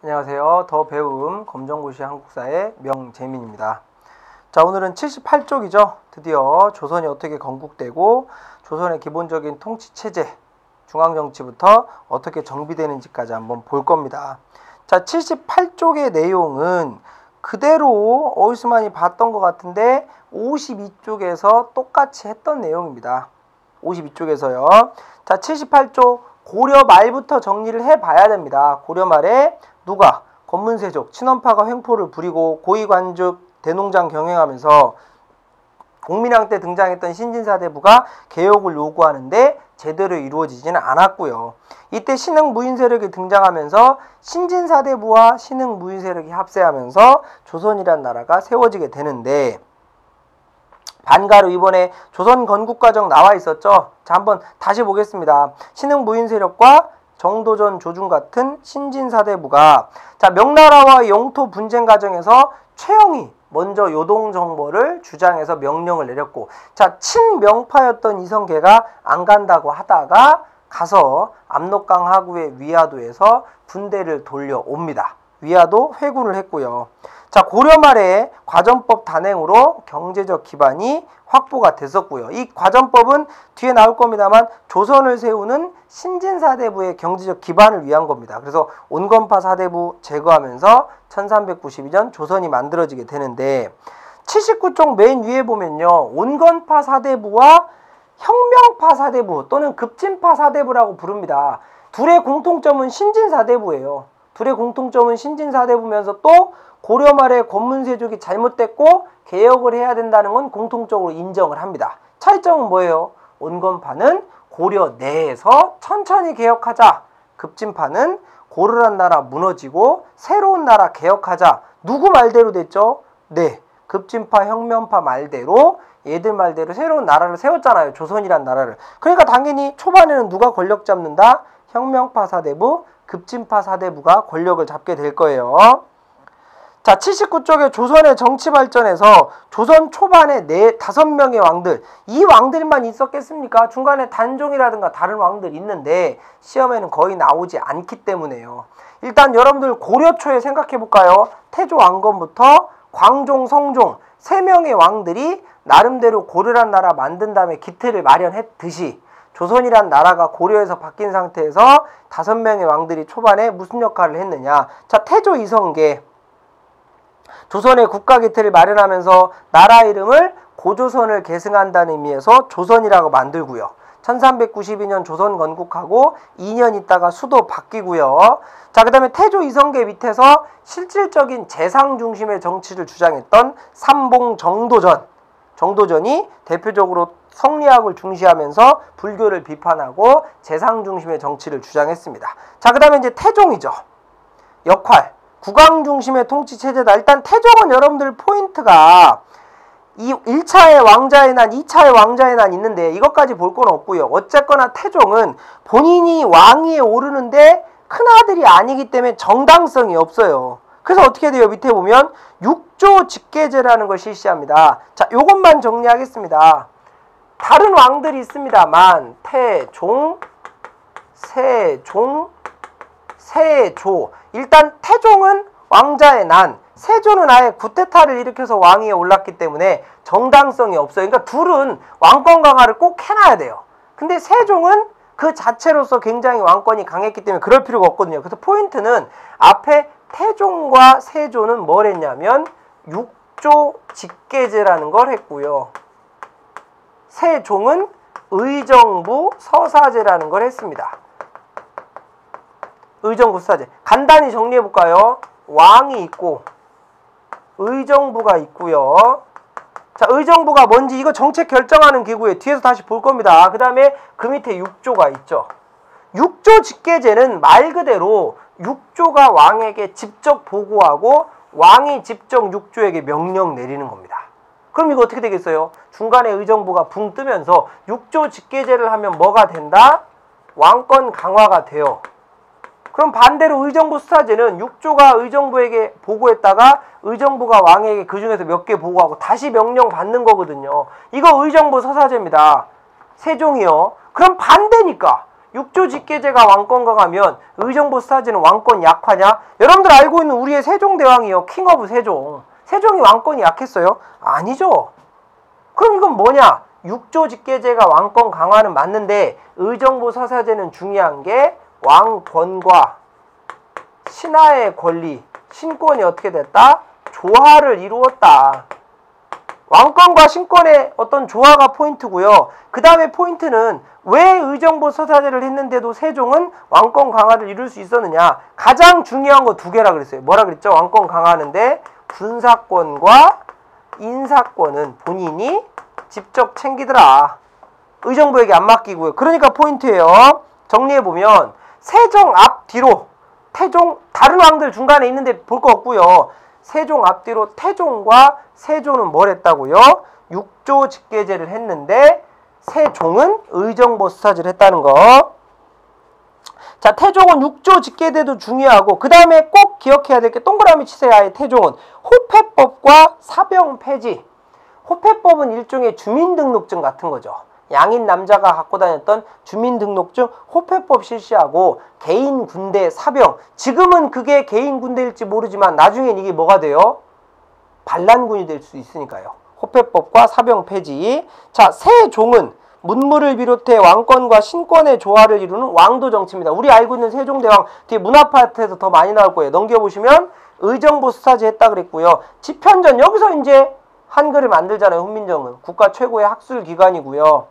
안녕하세요. 더 배움 검정고시 한국사의 명재민입니다. 자, 오늘은 78쪽이죠. 드디어 조선이 어떻게 건국되고 조선의 기본적인 통치체제, 중앙정치부터 어떻게 정비되는지까지 한번 볼 겁니다. 자, 78쪽의 내용은 그대로 어디서 많이 봤던 것 같은데 52쪽에서 똑같이 했던 내용입니다. 52쪽에서요. 자, 78쪽 고려 말부터 정리를 해봐야 됩니다. 고려 말에 누가? 권문세족, 친원파가 횡포를 부리고 고위관죽 대농장 경영하면서 공민왕 때 등장했던 신진사대부가 개혁을 요구하는데 제대로 이루어지지는 않았고요. 이때 신흥 무인 세력이 등장하면서 신진사대부와 신흥 무인 세력이 합세하면서 조선이란 나라가 세워지게 되는데, 반가로 이번에 조선 건국 과정 나와 있었죠. 자, 한번 다시 보겠습니다. 신흥 무인 세력과 정도전 조준 같은 신진사대부가 명나라와 영토 분쟁 과정에서 최영이 먼저 요동정벌을 주장해서 명령을 내렸고, 자, 친명파였던 이성계가 안 간다고 하다가 가서 압록강 하구의 위화도에서 군대를 돌려옵니다. 위화도 회군을 했고요. 자, 고려 말에 과전법 단행으로 경제적 기반이 확보가 됐었고요. 이 과전법은 뒤에 나올 겁니다만 조선을 세우는 신진사대부의 경제적 기반을 위한 겁니다. 그래서 온건파 사대부 제거하면서 1392년 조선이 만들어지게 되는데, 79쪽 맨 위에 보면요, 온건파 사대부와 혁명파 사대부 또는 급진파 사대부라고 부릅니다. 둘의 공통점은 신진사대부예요. 둘의 공통점은 신진사대부면서 또 고려 말에 권문세족이 잘못됐고 개혁을 해야 된다는 건 공통적으로 인정을 합니다. 차이점은 뭐예요? 온건파는 고려 내에서 천천히 개혁하자. 급진파는 고려란 나라 무너지고 새로운 나라 개혁하자. 누구 말대로 됐죠? 네, 급진파 혁명파 말대로, 얘들 말대로 새로운 나라를 세웠잖아요. 조선이란 나라를. 그러니까 당연히 초반에는 누가 권력 잡는다? 혁명파 사대부, 급진파 사대부가 권력을 잡게 될 거예요. 자, 79쪽의 조선의 정치 발전에서 조선 초반에 5명의 왕들, 이 왕들만 있었겠습니까? 중간에 단종이라든가 다른 왕들 있는데 시험에는 거의 나오지 않기 때문에요. 일단 여러분들 고려 초에 생각해 볼까요? 태조 왕건부터 광종, 성종 3명의 왕들이 나름대로 고려란 나라 만든 다음에 기틀을 마련했듯이 조선이란 나라가 고려에서 바뀐 상태에서 5명의 왕들이 초반에 무슨 역할을 했느냐. 자, 태조 이성계 조선의 국가 기틀을 마련하면서 나라 이름을 고조선을 계승한다는 의미에서 조선이라고 만들고요. 1392년 조선 건국하고 2년 있다가 수도 바뀌고요. 자, 그 다음에 태조 이성계 밑에서 실질적인 재상 중심의 정치를 주장했던 삼봉 정도전이 대표적으로 성리학을 중시하면서 불교를 비판하고 재상 중심의 정치를 주장했습니다. 자, 그 다음에 이제 태종이죠. 역할. 국왕 중심의 통치 체제다. 일단 태종은 여러분들 포인트가 이 1차의 왕자의 난, 2차의 왕자의 난 있는데 이것까지 볼 건 없고요. 어쨌거나 태종은 본인이 왕위에 오르는데 큰아들이 아니기 때문에 정당성이 없어요. 그래서 어떻게 돼요? 밑에 보면 6조 직계제라는 걸 실시합니다. 자, 요것만 정리하겠습니다. 다른 왕들이 있습니다만 태종, 세종, 세조. 일단 태종은 왕자의 난, 세조는 아예 쿠데타를 일으켜서 왕위에 올랐기 때문에 정당성이 없어요. 그러니까 둘은 왕권 강화를 꼭 해놔야 돼요. 근데 세종은 그 자체로서 굉장히 왕권이 강했기 때문에 그럴 필요가 없거든요. 그래서 포인트는 앞에 태종과 세조는 뭘 했냐면 6조 직계제라는 걸 했고요. 세종은 의정부 서사제라는 걸 했습니다. 의정부 서사제. 간단히 정리해볼까요? 왕이 있고 의정부가 있고요. 자, 의정부가 뭔지 이거 정책 결정하는 기구에 뒤에서 다시 볼 겁니다. 그 다음에 그 밑에 6조가 있죠. 6조 직계제는 말 그대로 6조가 왕에게 직접 보고하고 왕이 직접 6조에게 명령 내리는 겁니다. 그럼 이거 어떻게 되겠어요? 중간에 의정부가 붕 뜨면서 6조 직계제를 하면 뭐가 된다? 왕권 강화가 돼요. 그럼 반대로 의정부 수사제는 6조가 의정부에게 보고했다가 의정부가 왕에게 그 중에서 몇 개 보고하고 다시 명령 받는 거거든요. 이거 의정부 서사제입니다. 세종이요. 그럼 반대니까 육조 직계제가 왕권 강하면 의정부 스타즈는 왕권 약화냐? 여러분들 알고 있는 우리의 세종대왕이요. 킹 오브 세종. 세종이 왕권이 약했어요? 아니죠. 그럼 이건 뭐냐? 육조 직계제가 왕권 강화는 맞는데 의정부 서사제는 중요한 게 왕권과 신하의 권리, 신권이 어떻게 됐다? 조화를 이루었다. 왕권과 신권의 어떤 조화가 포인트고요. 그 다음에 포인트는 왜 의정부 서사제를 했는데도 세종은 왕권 강화를 이룰 수 있었느냐. 가장 중요한 거 두 개라 그랬어요. 뭐라 그랬죠? 왕권 강화하는데 군사권과 인사권은 본인이 직접 챙기더라. 의정부에게 안 맡기고요. 그러니까 포인트예요. 정리해보면 세종 앞뒤로 태종, 다른 왕들 중간에 있는데 볼 거 없고요. 세종 앞뒤로 태종과 세조는 뭘 했다고요? 육조 직계제를 했는데 세종은 의정부 스타즈를 했다는 거. 자, 태종은 육조 직계제도 중요하고 그 다음에 꼭 기억해야 될 게 동그라미 치세요. 아예 태종은 호패법과 사병 폐지. 호패법은 일종의 주민등록증 같은 거죠. 양인 남자가 갖고 다녔던 주민등록증 호패법 실시하고 개인 군대 사병. 지금은 그게 개인 군대일지 모르지만 나중엔 이게 뭐가 돼요? 반란군이 될 수 있으니까요. 호패법과 사병 폐지. 자, 세종은 문무를 비롯해 왕권과 신권의 조화를 이루는 왕도 정치입니다. 우리 알고 있는 세종대왕 뒤에 문화파트에서 더 많이 나올 거예요. 넘겨보시면 의정부 스타즈 했다 그랬고요. 집현전 여기서 이제 한글을 만들잖아요. 훈민정음. 국가 최고의 학술기관이고요.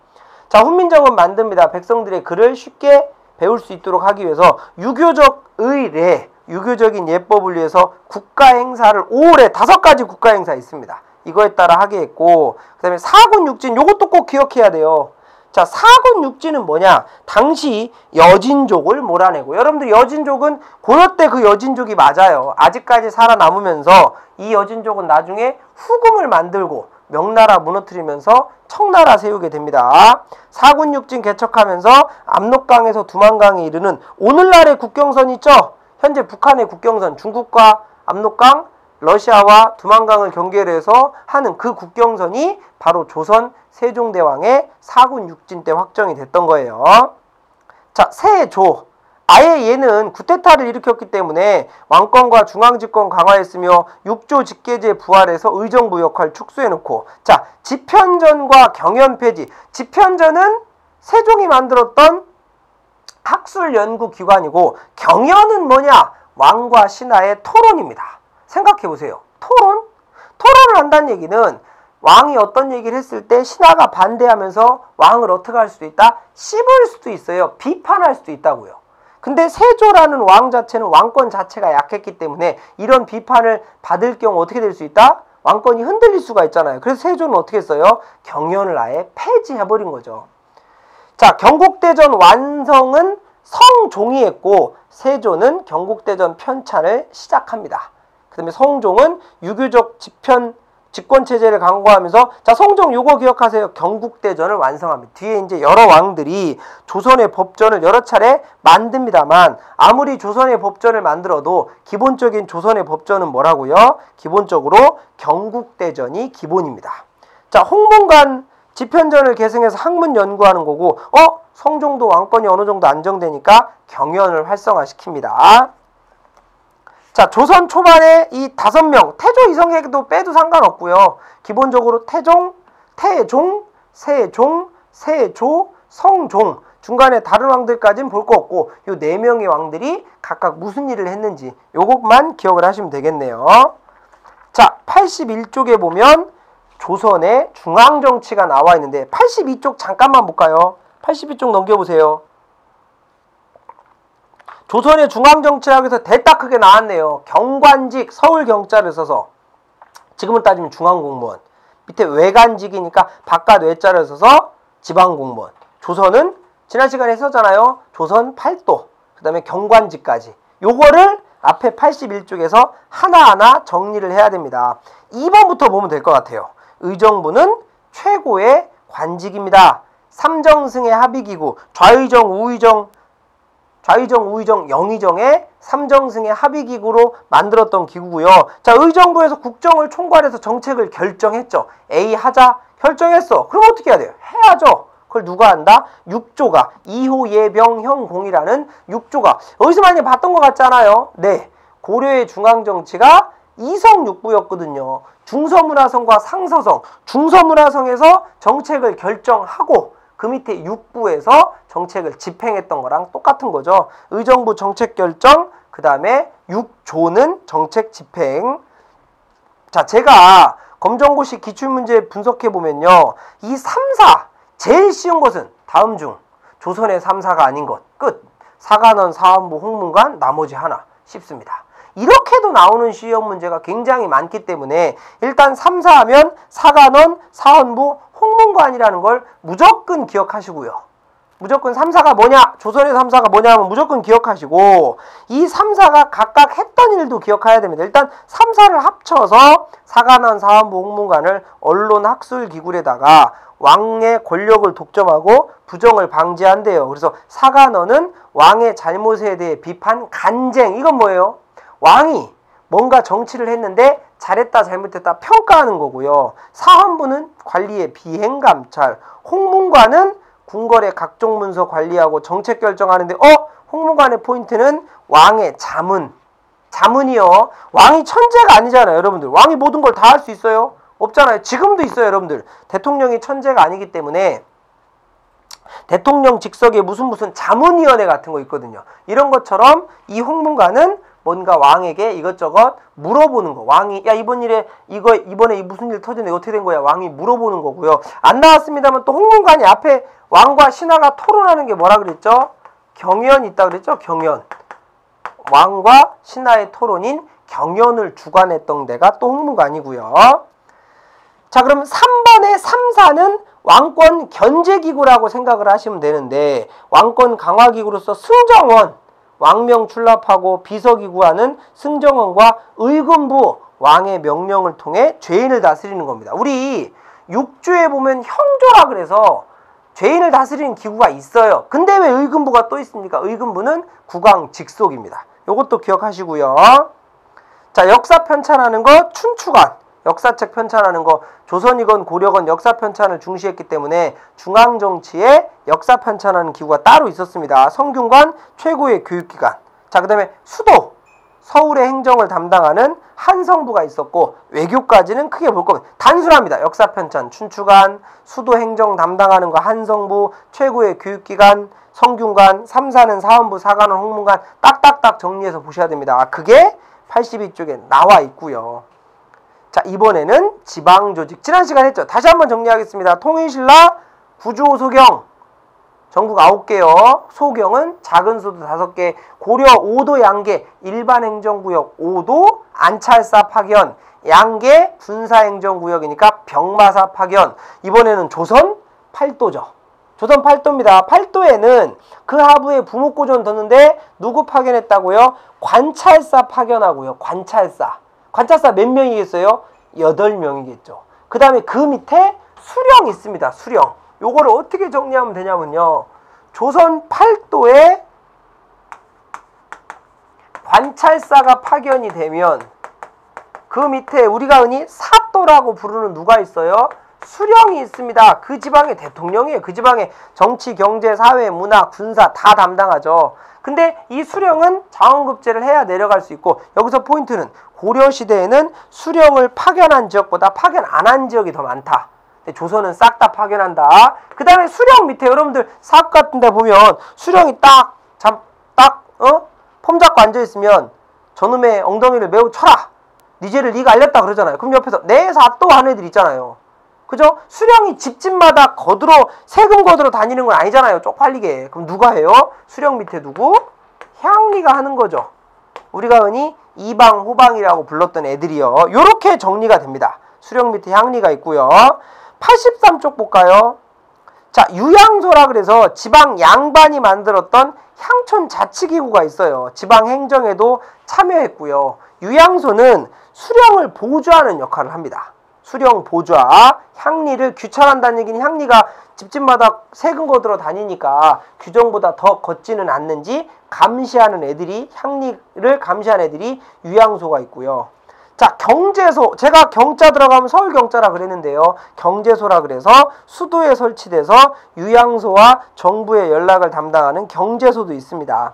자, 훈민정음 만듭니다. 백성들의 글을 쉽게 배울 수 있도록 하기 위해서 유교적 의례, 유교적인 예법을 위해서 국가행사를 5월에 5가지 국가행사 있습니다. 이거에 따라 하게 했고 그 다음에 사군육진 요것도 꼭 기억해야 돼요. 자, 사군육진은 뭐냐? 당시 여진족을 몰아내고 여러분들 여진족은 고려 때 그 여진족이 맞아요. 아직까지 살아남으면서 이 여진족은 나중에 후금을 만들고 명나라 무너뜨리면서 청나라 세우게 됩니다. 사군육진 개척하면서 압록강에서 두만강에 이르는 오늘날의 국경선 있죠? 현재 북한의 국경선, 중국과 압록강, 러시아와 두만강을 경계로 해서 하는 그 국경선이 바로 조선 세종대왕의 사군육진 때 확정이 됐던 거예요. 자, 세조. 아예 얘는 쿠데타를 일으켰기 때문에 왕권과 중앙집권 강화했으며 육조 직계제 부활해서 의정부 역할 축소해놓고 자, 집현전과 경연 폐지. 집현전은 세종이 만들었던 학술연구기관이고 경연은 뭐냐? 왕과 신하의 토론입니다. 생각해보세요. 토론? 토론을 한다는 얘기는 왕이 어떤 얘기를 했을 때 신하가 반대하면서 왕을 어떻게 할 수도 있다? 씹을 수도 있어요. 비판할 수도 있다고요. 근데 세조라는 왕 자체는 왕권 자체가 약했기 때문에 이런 비판을 받을 경우 어떻게 될 수 있다? 왕권이 흔들릴 수가 있잖아요. 그래서 세조는 어떻게 했어요? 경연을 아예 폐지해버린 거죠. 자, 경국대전 완성은 성종이 했고 세조는 경국대전 편찬을 시작합니다. 그 다음에 성종은 유교적 집권체제를 강구하면서 자, 성종 요거 기억하세요. 경국대전을 완성합니다. 뒤에 이제 여러 왕들이 조선의 법전을 여러 차례 만듭니다만 아무리 조선의 법전을 만들어도 기본적인 조선의 법전은 뭐라고요? 기본적으로 경국대전이 기본입니다. 자, 홍문관 집현전을 계승해서 학문 연구하는 거고 성종도 왕권이 어느 정도 안정되니까 경연을 활성화시킵니다. 자, 조선 초반에 이 5명, 태조 이성에도 빼도 상관없고요. 기본적으로 태종, 세종, 세조, 성종, 중간에 다른 왕들까지는 볼 거 없고 요 4명의 왕들이 각각 무슨 일을 했는지 요것만 기억을 하시면 되겠네요. 자, 81쪽에 보면 조선의 중앙정치가 나와 있는데 82쪽 잠깐만 볼까요? 82쪽 넘겨보세요. 조선의 중앙정치라고 해서 대딱 크게 나왔네요. 경관직 서울경자를 써서 지금은 따지면 중앙공무원, 밑에 외관직이니까 바깥 외자를 써서 지방공무원. 조선은 지난 시간에 했었잖아요. 조선 8도, 그 다음에 경관직까지. 요거를 앞에 81쪽에서 하나하나 정리를 해야 됩니다. 2번부터 보면 될 것 같아요. 의정부는 최고의 관직입니다. 삼정승의 합의기구, 좌의정, 우의정, 영의정의 삼정승의 합의기구로 만들었던 기구고요. 자, 의정부에서 국정을 총괄해서 정책을 결정했죠. A 하자 결정했어. 그럼 어떻게 해야 돼요? 해야죠. 그걸 누가 한다? 육조가. 이호예병형공이라는 육조가. 어디서 많이 봤던 것 같잖아요. 네. 고려의 중앙정치가 이성육부였거든요. 중서문화성과 상서성. 중서문화성에서 정책을 결정하고 그 밑에 육부에서 정책을 집행했던 거랑 똑같은 거죠. 의정부 정책 결정, 그 다음에 육조는 정책 집행. 자, 제가 검정고시 기출문제 분석해보면요. 이 3사, 제일 쉬운 것은 다음 중 조선의 3사가 아닌 것. 끝. 사관원, 사헌부, 홍문관, 나머지 하나. 쉽습니다. 이렇게도 나오는 시험 문제가 굉장히 많기 때문에 일단 3사 하면 사관원, 사헌부, 홍문관이라는 걸 무조건 기억하시고요. 무조건 3사가 뭐냐? 조선의 3사가 뭐냐 하면 무조건 기억하시고 이 3사가 각각 했던 일도 기억해야 됩니다. 일단 3사를 합쳐서 사관원, 사헌부, 홍문관을 언론학술기구에다가 왕의 권력을 독점하고 부정을 방지한대요. 그래서 사관원은 왕의 잘못에 대해 비판, 간쟁. 이건 뭐예요? 왕이 뭔가 정치를 했는데 잘했다 잘못했다 평가하는 거고요. 사헌부는 관리의 비행감찰. 홍문관은 궁궐의 각종 문서 관리하고 정책 결정하는데 홍문관의 포인트는 왕의 자문. 자문이요. 왕이 천재가 아니잖아요. 여러분들. 왕이 모든 걸 다 할 수 있어요? 없잖아요. 지금도 있어요. 여러분들. 대통령이 천재가 아니기 때문에 대통령 직속에 무슨 자문위원회 같은 거 있거든요. 이런 것처럼 이 홍문관은 뭔가 왕에게 이것저것 물어보는 거. 왕이 야 이번에 이 무슨 일 터졌는데 어떻게 된 거야? 왕이 물어보는 거고요. 안 나왔습니다만 또 홍문관이 앞에 왕과 신하가 토론하는 게 뭐라 그랬죠? 경연이 있다 그랬죠? 경연. 왕과 신하의 토론인 경연을 주관했던 데가 또 홍문관이고요. 자, 그럼 3번의 3사는 왕권 견제기구라고 생각을 하시면 되는데 왕권 강화기구로서 승정원, 왕명 출납하고 비서기구하는 승정원과 의금부, 왕의 명령을 통해 죄인을 다스리는 겁니다. 우리 육조에 보면 형조라 그래서 죄인을 다스리는 기구가 있어요. 근데 왜 의금부가 또 있습니까? 의금부는 국왕 직속입니다. 요것도 기억하시고요. 자, 역사 편찬하는 거 춘추관. 역사책 편찬하는 거 조선이건 고려건 역사 편찬을 중시했기 때문에 중앙정치에 역사 편찬하는 기구가 따로 있었습니다. 성균관 최고의 교육기관. 자, 그 다음에 수도. 서울의 행정을 담당하는 한성부가 있었고 외교까지는 크게 볼 겁니다. 단순합니다. 역사 편찬 춘추관, 수도 행정 담당하는 거 한성부, 최고의 교육기관, 성균관, 3사는 사헌부, 사관원, 홍문관 딱딱딱 정리해서 보셔야 됩니다. 그게 82쪽에 나와 있고요. 자, 이번에는 지방조직. 지난 시간 했죠. 다시 한번 정리하겠습니다. 통일신라, 구주소경, 전국 9개요. 소경은 작은 소도 5개, 고려 5도 양계, 일반행정구역 5도, 안찰사 파견, 양계 군사행정구역이니까 병마사 파견. 이번에는 조선 8도죠. 조선 8도입니다. 8도에는 그 하부에 부목고전 뒀는데 누구 파견했다고요? 관찰사 파견하고요. 관찰사. 관찰사 몇 명이겠어요? 8명이겠죠. 그 다음에 그 밑에 수령 있습니다. 수령. 요거를 어떻게 정리하면 되냐면요. 조선 8도에 관찰사가 파견이 되면 그 밑에 우리가 흔히 사도라고 부르는 누가 있어요? 수령이 있습니다. 그 지방의 대통령이에요. 그 지방의 정치, 경제, 사회, 문화, 군사 다 담당하죠. 근데 이 수령은 자원급제를 해야 내려갈 수 있고 여기서 포인트는 고려시대에는 수령을 파견한 지역보다 파견 안 한 지역이 더 많다. 근데 조선은 싹 다 파견한다. 그 다음에 수령 밑에 여러분들 사업 같은 데 보면 수령이 폼 잡고 앉아있으면 저놈의 엉덩이를 매우 쳐라. 니 죄를 니가 알렸다 그러잖아요. 그럼 옆에서 내 사또 하는 애들 있잖아요. 그죠? 수령이 집집마다 세금 거두러 다니는 건 아니잖아요. 쪽팔리게. 그럼 누가 해요? 수령 밑에 누구? 향리가 하는 거죠. 우리가 흔히 이방, 호방이라고 불렀던 애들이요. 요렇게 정리가 됩니다. 수령 밑에 향리가 있고요. 83쪽 볼까요? 자, 유양소라 그래서 지방 양반이 만들었던 향촌 자치기구가 있어요. 지방 행정에도 참여했고요. 유양소는 수령을 보조하는 역할을 합니다. 수령 보좌, 향리를 귀찮아한다는 얘기는 향리가 집집마다 세금 거두러 다니니까 규정보다 더 걷지는 않는지 감시하는 애들이 향리를 감시하는 애들이 유양소가 있고요. 자, 경제소. 제가 경자 들어가면 서울 경자라 그랬는데요. 경제소라 그래서 수도에 설치돼서 유양소와 정부의 연락을 담당하는 경제소도 있습니다.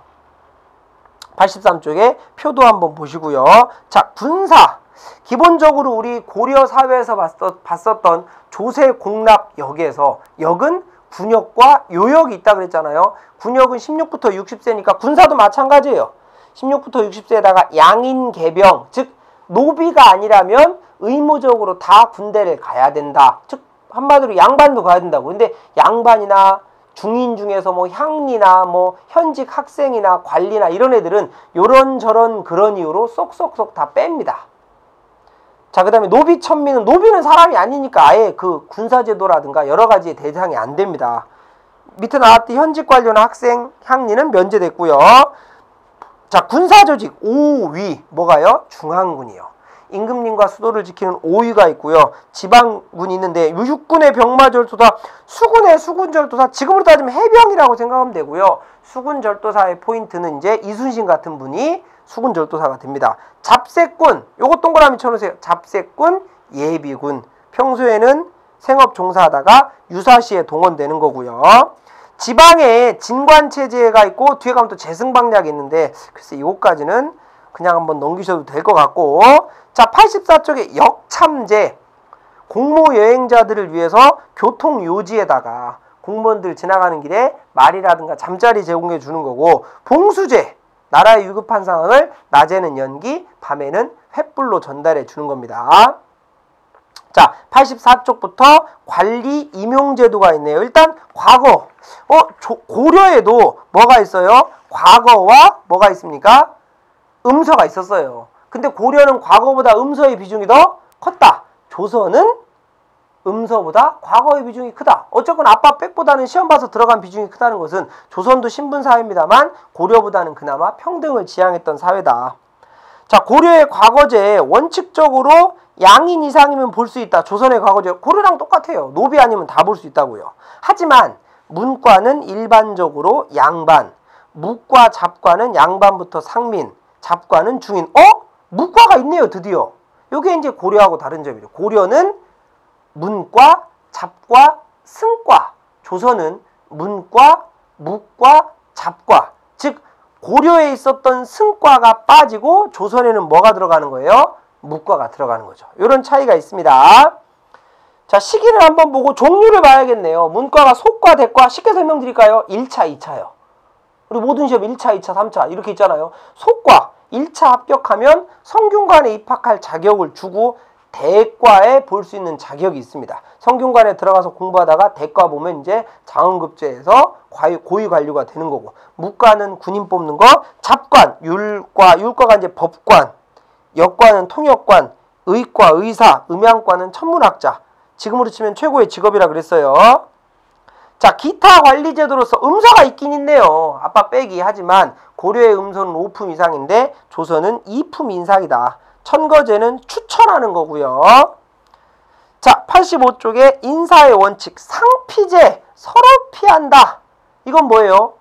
83쪽에 표도 한번 보시고요. 자, 군사. 기본적으로 우리 고려 사회에서 봤었던 조세 공납 역에서 역은 군역과 요역이 있다 그랬잖아요. 군역은 16부터 60세니까 군사도 마찬가지예요. 16부터 60세에다가 양인 개병, 즉 노비가 아니라면 의무적으로 다 군대를 가야 된다. 즉 한마디로 양반도 가야 된다고. 근데 양반이나 중인 중에서 뭐 향리나 뭐 현직 학생이나 관리나 이런 애들은 요런저런 그런 이유로 쏙쏙쏙 다 뺍니다. 자, 그 다음에 노비 천민은, 노비는 사람이 아니니까 아예 그 군사제도라든가 여러 가지 대상이 안 됩니다. 밑에 나왔듯이 현직 관료나 학생, 향리는 면제됐고요. 자, 군사조직 5위 뭐가요? 중앙군이요. 임금님과 수도를 지키는 5위가 있고요. 지방군이 있는데 육군의 병마절도사, 수군의 수군절도사, 지금으로 따지면 해병이라고 생각하면 되고요. 수군절도사의 포인트는 이제 이순신 같은 분이 수군절도사가 됩니다. 잡세군, 요거 동그라미 쳐놓으세요. 잡세군, 예비군. 평소에는 생업 종사하다가 유사시에 동원되는 거고요. 지방에 진관체제가 있고 뒤에 가면 또 재승방략이 있는데 글쎄 이거까지는 그냥 한번 넘기셔도 될 것 같고. 자, 84쪽에 역참제. 공무여행자들을 위해서 교통요지에다가 공무원들 지나가는 길에 말이라든가 잠자리 제공해 주는 거고. 봉수제. 나라에 위급한 상황을 낮에는 연기, 밤에는 횃불로 전달해 주는 겁니다. 자, 84쪽부터 관리 임용제도가 있네요. 일단 과거. 고려에도 뭐가 있어요? 과거와 뭐가 있습니까? 음서가 있었어요. 근데 고려는 과거보다 음서의 비중이 더 컸다. 조선은 음서보다 과거의 비중이 크다. 어쨌건 아빠 백보다는 시험 봐서 들어간 비중이 크다는 것은 조선도 신분사회입니다만 고려보다는 그나마 평등을 지향했던 사회다. 자, 고려의 과거제 원칙적으로 양인 이상이면 볼 수 있다. 조선의 과거제 고려랑 똑같아요. 노비 아니면 다 볼 수 있다고요. 하지만 문과는 일반적으로 양반, 묵과 잡과는 양반부터 상민, 잡과는 중인. 묵과가 있네요. 드디어. 이게 이제 고려하고 다른 점이죠. 고려는 문과, 잡과, 승과. 조선은 문과, 묵과, 잡과. 즉 고려에 있었던 승과가 빠지고 조선에는 뭐가 들어가는 거예요? 묵과가 들어가는 거죠. 이런 차이가 있습니다. 자, 시기를 한번 보고 종류를 봐야겠네요. 문과가 소과, 대과. 쉽게 설명드릴까요? 1차, 2차요. 우리 모든 시험 1차, 2차, 3차 이렇게 있잖아요. 소과 1차 합격하면 성균관에 입학할 자격을 주고 대과에 볼 수 있는 자격이 있습니다. 성균관에 들어가서 공부하다가 대과 보면 이제 장원급제에서 고위 관료가 되는 거고, 묵과는 군인 뽑는 거, 잡관, 율과가 이제 법관, 역과는 통역관, 의과, 의사, 음양과는 천문학자. 지금으로 치면 최고의 직업이라 그랬어요. 자, 기타 관리제도로서 음서가 있긴 있네요. 아빠 빼기. 하지만 고려의 음서는 5품 이상인데 조선은 2품 이상이다. 천거제는 추천하는 거고요. 자, 85쪽에 인사의 원칙, 상피제, 서로 피한다. 이건 뭐예요?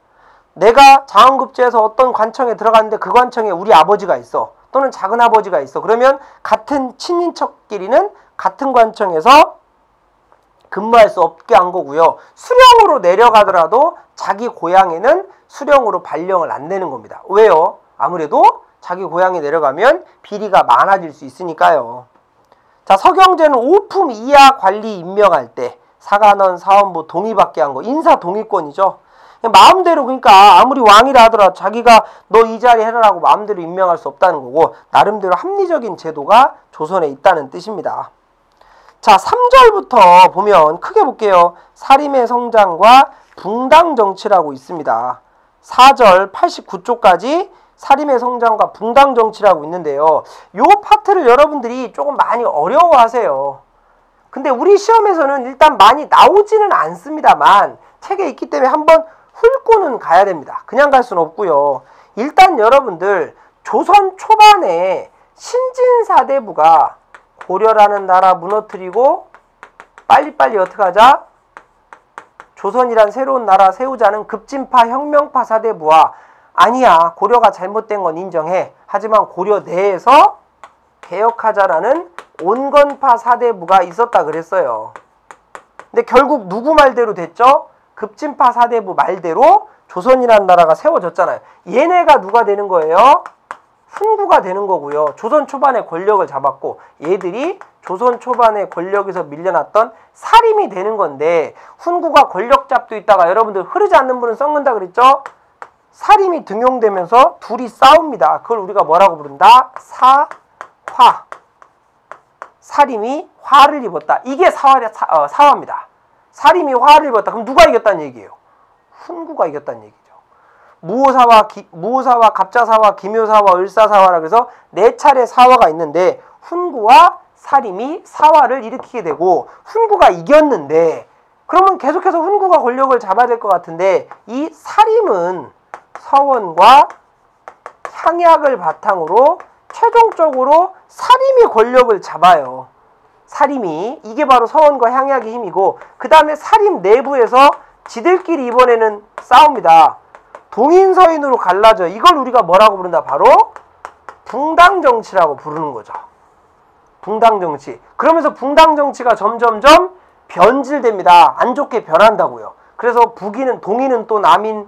내가 장원급제에서 어떤 관청에 들어갔는데 그 관청에 우리 아버지가 있어. 또는 작은 아버지가 있어. 그러면 같은 친인척끼리는 같은 관청에서 근무할 수 없게 한 거고요. 수령으로 내려가더라도 자기 고향에는 수령으로 발령을 안 내는 겁니다. 왜요? 아무래도 자기 고향에 내려가면 비리가 많아질 수 있으니까요. 자, 서경제는 5품 이하 관리 임명할 때 사관원, 사원부 동의받게 한 거. 인사 동의권이죠. 마음대로, 그러니까 아무리 왕이라 하더라도 자기가 너 이 자리 해라라고 마음대로 임명할 수 없다는 거고, 나름대로 합리적인 제도가 조선에 있다는 뜻입니다. 자, 3절부터 보면 크게 볼게요. 사림의 성장과 붕당정치라고 있습니다. 4절 89쪽까지 사림의 성장과 붕당정치라고 있는데요. 요 파트를 여러분들이 조금 많이 어려워하세요. 근데 우리 시험에서는 일단 많이 나오지는 않습니다만 책에 있기 때문에 한번 훑고는 가야 됩니다. 그냥 갈 수는 없고요. 일단 여러분들 조선 초반에 신진사대부가 고려라는 나라 무너뜨리고 빨리빨리 어떻게 하자? 조선이란 새로운 나라 세우자는 급진파 혁명파 사대부와 아니야, 고려가 잘못된 건 인정해. 하지만 고려 내에서 개혁하자라는 온건파 사대부가 있었다 그랬어요. 근데 결국 누구 말대로 됐죠? 급진파 사대부 말대로 조선이라는 나라가 세워졌잖아요. 얘네가 누가 되는 거예요? 훈구가 되는 거고요. 조선 초반에 권력을 잡았고 얘들이 조선 초반에 권력에서 밀려났던 살림이 되는 건데 훈구가 권력 잡도 있다가 여러분들 흐르지 않는 물은 썩는다 그랬죠? 살림이 등용되면서 둘이 싸웁니다. 그걸 우리가 뭐라고 부른다? 사화. 살림이 화를 입었다. 이게 사화입니다. 살림이 화를 입었다. 그럼 누가 이겼다는 얘기예요? 훈구가 이겼다는 얘기죠. 무오사화, 갑자사화, 기묘사화, 을사사화라 그래서 네 차례 사화가 있는데 훈구와 살림이 사화를 일으키게 되고 훈구가 이겼는데 그러면 계속해서 훈구가 권력을 잡아야 될 것 같은데 이 살림은 서원과 향약을 바탕으로 최종적으로 살림이 권력을 잡아요. 살림이 이게 바로 서원과 향약의 힘이고 그 다음에 살림 내부에서 지들끼리 이번에는 싸웁니다. 동인서인으로 갈라져. 이걸 우리가 뭐라고 부른다? 바로 붕당정치라고 부르는 거죠. 붕당정치. 그러면서 붕당정치가 점점점 변질됩니다. 안 좋게 변한다고요. 그래서 동인은 또 남인,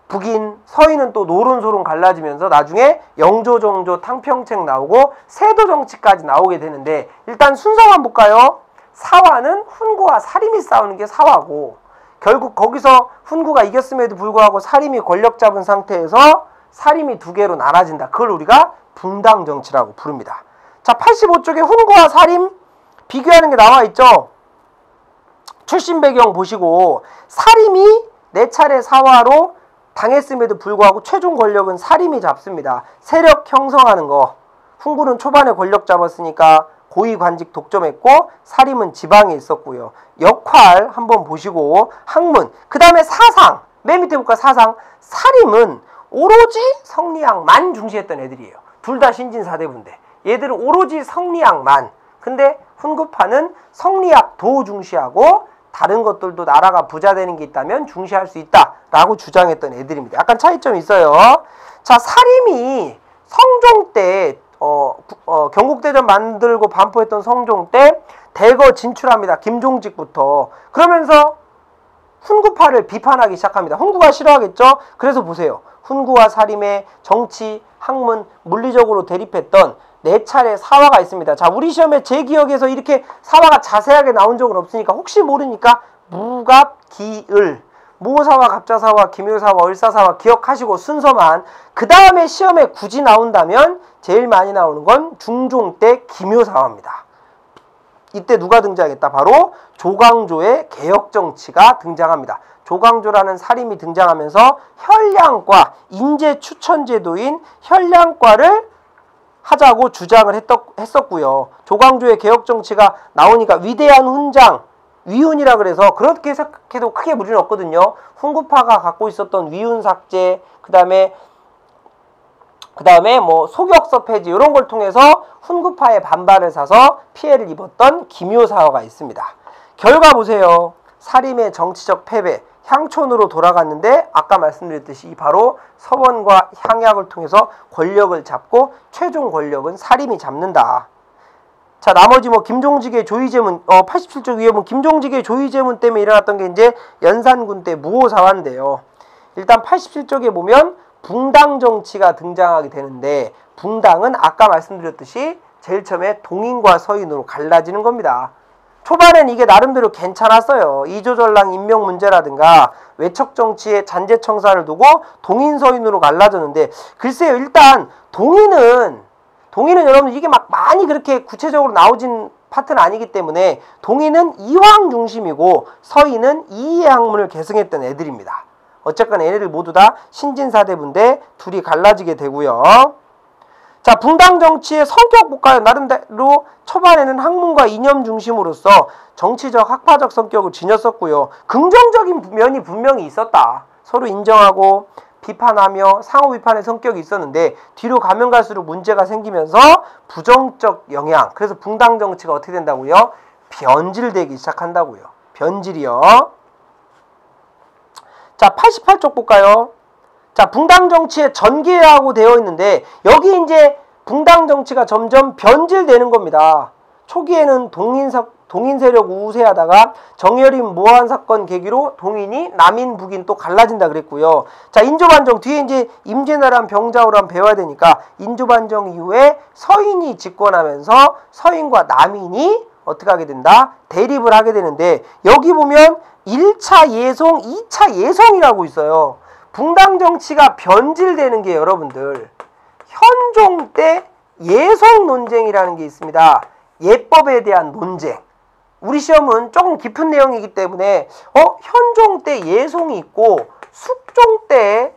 북인, 서인은 또 노론소론 갈라지면서 나중에 영조정조 탕평책 나오고 세도정치까지 나오게 되는데 일단 순서만 볼까요? 사화는 훈구와 살림이 싸우는 게 사화고 결국 거기서 훈구가 이겼음에도 불구하고 살림이 권력 잡은 상태에서 살림이 두 개로 나눠진다. 그걸 우리가 붕당정치라고 부릅니다. 자, 85쪽에 훈구와 살림 비교하는 게 나와 있죠. 출신 배경 보시고 살림이 네 차례 사화로 당했음에도 불구하고 최종 권력은 살림이 잡습니다. 세력 형성하는 거. 훈구는 초반에 권력 잡았으니까 고위관직 독점했고 살림은 지방에 있었고요. 역할 한번 보시고 학문. 그 다음에 사상. 맨 밑에 볼까 사상. 살림은 오로지 성리학만 중시했던 애들이에요. 둘 다 신진사대부인데 얘들은 오로지 성리학만. 근데 훈구파는 성리학도 중시하고 다른 것들도 나라가 부자 되는 게 있다면 중시할 수 있다라고 주장했던 애들입니다. 약간 차이점이 있어요. 자, 살림이 성종 때 경국대전 만들고 반포했던 성종 때 대거 진출합니다. 김종직부터. 그러면서 훈구파를 비판하기 시작합니다. 훈구가 싫어하겠죠? 그래서 보세요. 훈구와 살림의 정치, 학문, 물리적으로 대립했던 네 차례 사화가 있습니다. 자, 우리 시험에 제 기억에서 이렇게 사화가 자세하게 나온 적은 없으니까 혹시 모르니까 무갑, 기을, 무오사화, 갑자사화, 기묘사화, 을사사화 기억하시고 순서만. 그 다음에 시험에 굳이 나온다면 제일 많이 나오는 건 중종 때 기묘사화입니다. 이때 누가 등장했다? 바로 조광조의 개혁정치가 등장합니다. 조광조라는 살림이 등장하면서 혈량과 인재추천제도인 혈량과를 하자고 주장을 했었고요. 조광조의 개혁정치가 나오니까 위대한 훈장, 위훈이라 그래서 그렇게 해석해도 크게 무리는 없거든요. 훈구파가 갖고 있었던 위훈삭제, 그 다음에 뭐 소격서 폐지 이런 걸 통해서 훈구파의 반발을 사서 피해를 입었던 기묘사화가 있습니다. 결과 보세요. 살림의 정치적 패배, 향촌으로 돌아갔는데 아까 말씀드렸듯이 바로 서원과 향약을 통해서 권력을 잡고 최종 권력은 살림이 잡는다. 자, 나머지 뭐 김종직의 조의제문 87쪽 위에 보면 김종직의 조의제문 때문에 일어났던 게 이제 연산군 때 무오사화인데요. 일단 87쪽에 보면 붕당정치가 등장하게 되는데 붕당은 아까 말씀드렸듯이 제일 처음에 동인과 서인으로 갈라지는 겁니다. 초반엔 이게 나름대로 괜찮았어요. 이조전랑 임명 문제라든가 외척정치의 잔재청사를 두고 동인서인으로 갈라졌는데 글쎄요. 일단 동인은 여러분 이게 막 많이 그렇게 구체적으로 나오진 파트는 아니기 때문에 동인은 이황 중심이고 서인은 이의 학문을 계승했던 애들입니다. 어쨌거나 얘네들 모두 다 신진사대부인데 둘이 갈라지게 되고요. 자, 붕당정치의 성격 볼까요? 나름대로 초반에는 학문과 이념 중심으로서 정치적, 학파적 성격을 지녔었고요. 긍정적인 면이 분명히 있었다. 서로 인정하고 비판하며 상호 비판의 성격이 있었는데 뒤로 가면 갈수록 문제가 생기면서 부정적 영향. 그래서 붕당정치가 어떻게 된다고요? 변질되기 시작한다고요. 변질이요. 자, 88쪽 볼까요? 자, 붕당정치의 전기라고 되어 있는데 여기 이제 붕당 정치가 점점 변질되는 겁니다. 초기에는 동인 세력 우세하다가 정여림 모한 사건 계기로 동인이 남인 북인 또 갈라진다 그랬고요. 자, 인조반정 뒤에 이제 임진왜란 병자호란 배워야 되니까 인조반정 이후에 서인이 집권하면서 서인과 남인이 어떻게 하게 된다? 대립을 하게 되는데 여기 보면 1차 예송, 2차 예송이라고 있어요. 붕당 정치가 변질되는 게 여러분들 현종 때 예송 논쟁이라는 게 있습니다. 예법에 대한 논쟁. 우리 시험은 조금 깊은 내용이기 때문에 현종 때 예송이 있고 숙종 때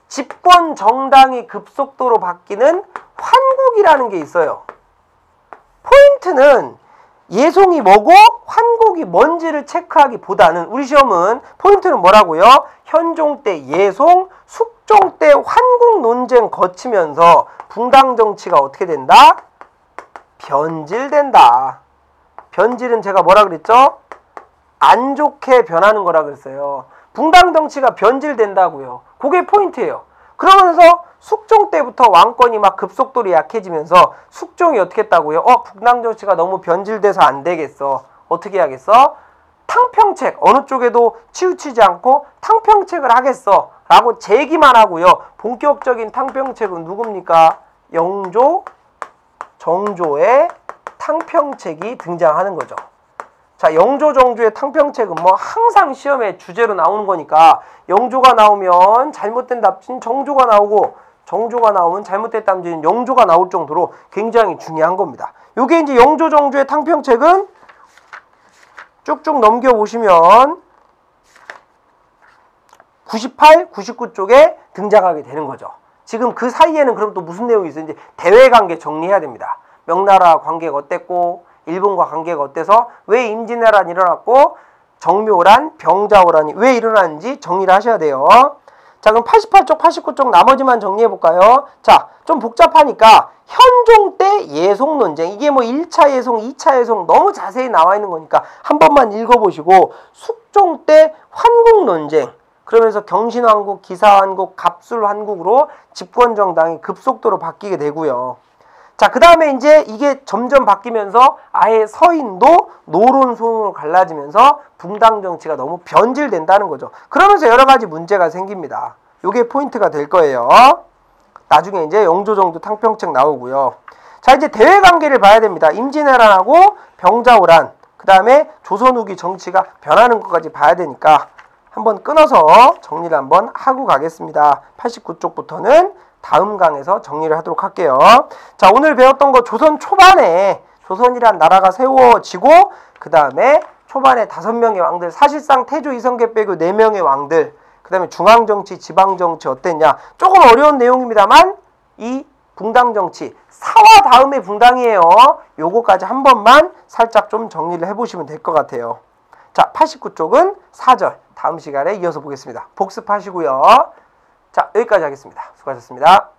집권 정당이 급속도로 바뀌는 환국이라는 게 있어요. 포인트는 예송이 뭐고 환국이 뭔지를 체크하기보다는 우리 시험은 포인트는 뭐라고요? 현종 때 예송, 숙종 때 환국 논쟁 거치면서 붕당 정치가 어떻게 된다? 변질된다. 변질은 제가 뭐라 그랬죠? 안 좋게 변하는 거라 그랬어요. 붕당 정치가 변질된다고요. 그게 포인트예요. 그러면서 숙종 때부터 왕권이 막 급속도로 약해지면서 숙종이 어떻게 했다고요? 붕당 정치가 너무 변질돼서 안 되겠어. 어떻게 해야겠어? 탕평책, 어느 쪽에도 치우치지 않고 탕평책을 하겠어 라고 제기만 하고요. 본격적인 탕평책은 누굽니까? 영조, 정조의 탕평책이 등장하는 거죠. 자, 영조, 정조의 탕평책은 뭐 항상 시험에 주제로 나오는 거니까 영조가 나오면 잘못된 답지는 정조가 나오고 정조가 나오면 잘못된 답지는 영조가 나올 정도로 굉장히 중요한 겁니다. 요게 이제 영조, 정조의 탕평책은 쭉쭉 넘겨보시면 98, 99 쪽에 등장하게 되는 거죠. 지금 그 사이에는 그럼 또 무슨 내용이 있어요? 이제 대외관계 정리해야 됩니다. 명나라 관계가 어땠고 일본과 관계가 어때서 왜 임진왜란이 일어났고 정묘란, 병자호란이 왜 일어났는지 정리를 하셔야 돼요. 자, 그럼 88쪽, 89쪽 나머지만 정리해볼까요? 자, 좀 복잡하니까 현종 때 예송 논쟁, 이게 뭐 1차 예송, 2차 예송 너무 자세히 나와 있는 거니까 한 번만 읽어보시고 숙종 때 환국 논쟁, 그러면서 경신왕국, 기사왕국, 갑술왕국으로 집권정당이 급속도로 바뀌게 되고요. 자, 그 다음에 이제 이게 점점 바뀌면서 아예 서인도 노론소론으로 갈라지면서 붕당 정치가 너무 변질된다는 거죠. 그러면서 여러 가지 문제가 생깁니다. 요게 포인트가 될 거예요. 나중에 이제 영조, 정조 탕평책 나오고요. 자, 이제 대외 관계를 봐야 됩니다. 임진왜란하고 병자호란, 그 다음에 조선 후기 정치가 변하는 것까지 봐야 되니까 한번 끊어서 정리를 한번 하고 가겠습니다. 89쪽부터는 다음 강에서 정리를 하도록 할게요. 자, 오늘 배웠던 거 조선 초반에 조선이란 나라가 세워지고 그 다음에 초반에 5명의 왕들, 사실상 태조 이성계 빼고 4명의 왕들, 그 다음에 중앙정치, 지방정치 어땠냐. 조금 어려운 내용입니다만 이 붕당정치, 사와 다음에 붕당이에요. 요거까지 한 번만 살짝 좀 정리를 해보시면 될 것 같아요. 자, 89쪽은 4절 다음 시간에 이어서 보겠습니다. 복습하시고요. 자, 여기까지 하겠습니다. 수고하셨습니다.